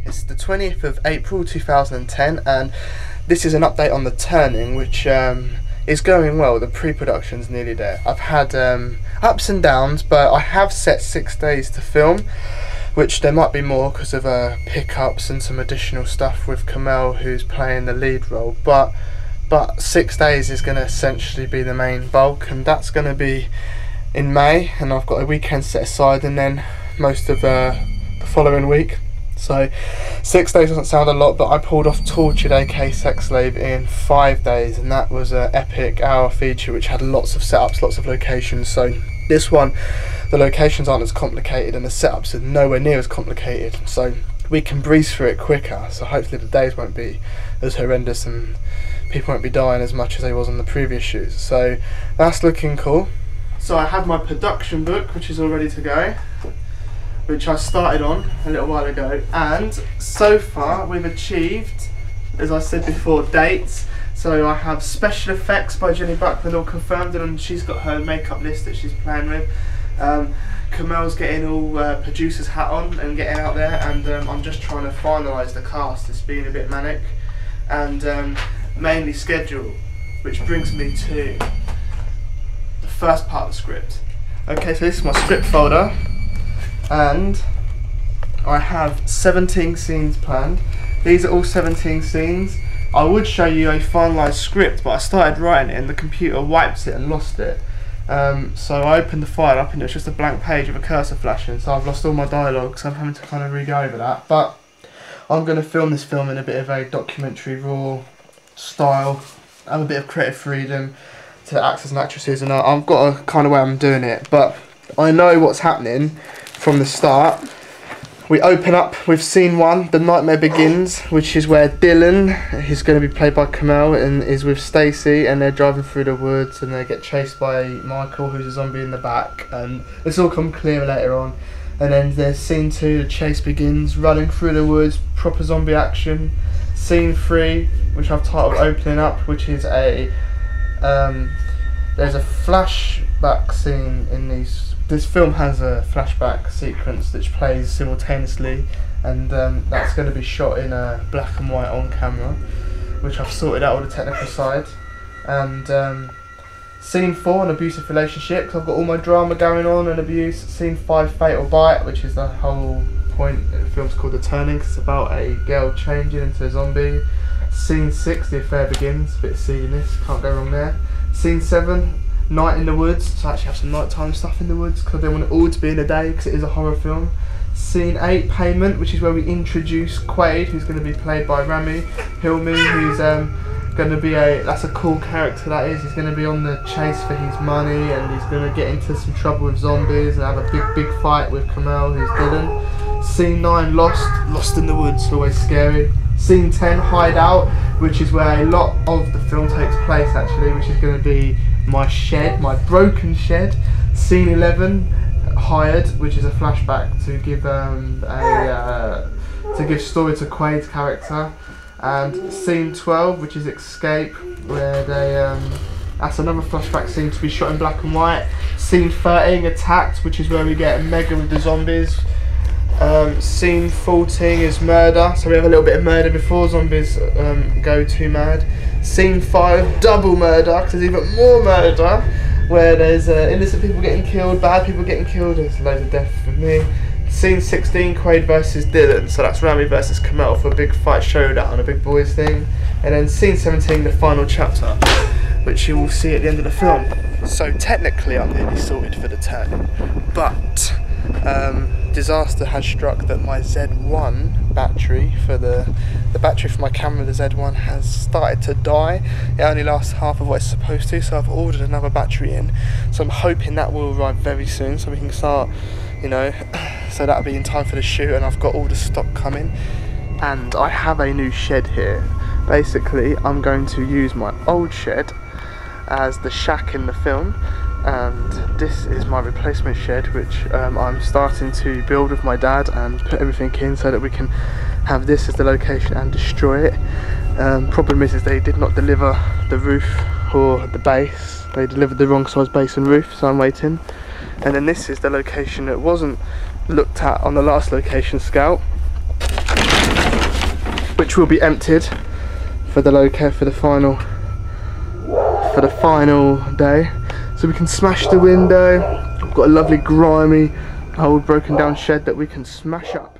It's the 20th of April 2010, and this is an update on the turning, which is going well. The pre-production's nearly there. I've had ups and downs, but I have set 6 days to film, which there might be more because of pickups and some additional stuff with Kamel, who's playing the lead role. But 6 days is going to essentially be the main bulk, and that's going to be in May, and I've got a weekend set aside, and then most of the following week. So 6 days doesn't sound a lot, but I pulled off Tortured aka Sex Slave in 5 days, and that was an epic hour feature which had lots of setups, lots of locations. So this one, the locations aren't as complicated and the setups are nowhere near as complicated, so we can breeze through it quicker. So hopefully the days won't be as horrendous and people won't be dying as much as they was on the previous shoots. So that's looking cool. So I have my production book, which is all ready to go, which I started on a little while ago, and so far we've achieved, as I said before, dates. So I have special effects by Jenny Buckland all confirmed, and she's got her makeup list that she's playing with. Kamel's getting all producer's hat on and getting out there, and I'm just trying to finalise the cast. It's been a bit manic, and mainly schedule, which brings me to the first part of the script. Okay, so this is my script folder, and I have 17 scenes planned. These are all 17 scenes. I would show you a finalised script, but I started writing it and the computer wiped it and lost it. So I opened the file up and it's just a blank page with a cursor flashing, so I've lost all my dialogue, so I'm having to kind of re-go over that. But I'm going to film this film in a bit of a documentary raw style. I have a bit of creative freedom to the actors and actresses, and I've got a kind of way I'm doing it, but I know what's happening from the start. We open up with scene 1, The Nightmare Begins, which is where Dylan, he's going to be played by Kamel, and is with Stacey, and they're driving through the woods and they get chased by Michael, who's a zombie in the back, and this will come clear later on. And then there's scene 2, the chase begins, running through the woods, proper zombie action. Scene 3, which I've titled Opening Up, which is a there's a flashback scene in these. This film has a flashback sequence which plays simultaneously, and that's going to be shot in black and white on camera, which I've sorted out all the technical side. And scene 4, an abusive relationship, 'cause I've got all my drama going on and abuse. Scene 5, fatal bite, which is the whole point. The film's called The Turning, 'cause it's about a girl changing into a zombie. Scene 6, the affair begins, a bit of seediness, can't go wrong there. Scene 7, night in the woods, so I actually have some nighttime stuff in the woods because I don't want it all to be in the day because it is a horror film. Scene 8, payment, which is where we introduce Quaid, who's going to be played by Rami Hilmi, who's going to be that's a cool character that is. He's going to be on the chase for his money, and he's going to get into some trouble with zombies and have a big fight with Kamel, who's Dylan. Scene 9, lost in the woods, always scary. Scene 10, hideout, which is where a lot of the film takes place actually, which is going to be my shed, my broken shed. Scene 11, hired, which is a flashback to give story to Quaid's character. And scene 12, which is escape, where they that's another flashback scene to be shot in black and white. Scene 13, attacked, which is where we get Mega with the zombies. Scene 14 is murder, so we have a little bit of murder before zombies go too mad. Scene 5, double murder, because there's even more murder, where there's innocent people getting killed, bad people getting killed, there's loads of death for me. Scene 16, Quaid versus Dylan, so that's Rami versus Kamel for a big fight showdown, a big boys thing. And then scene 17, the final chapter, which you will see at the end of the film. So technically I'm nearly sorted for the turning, but disaster has struck that my Z1 battery for the battery for my camera, the Z1, has started to die. It only lasts half of what it's supposed to, so I've ordered another battery in. So I'm hoping that will arrive very soon, so we can start, you know, so that'll be in time for the shoot, and I've got all the stock coming. And I have a new shed here. Basically, I'm going to use my old shed as the shack in the film, and this is my replacement shed, which I'm starting to build with my dad and put everything in so that we can have this as the location and destroy it. Problem is they did not deliver the roof or the base. They delivered the wrong size base and roof, so I'm waiting. And then this is the location that wasn't looked at on the last location scout. which will be emptied for the final day. So we can smash the window. We've got a lovely grimy old broken down shed that we can smash up.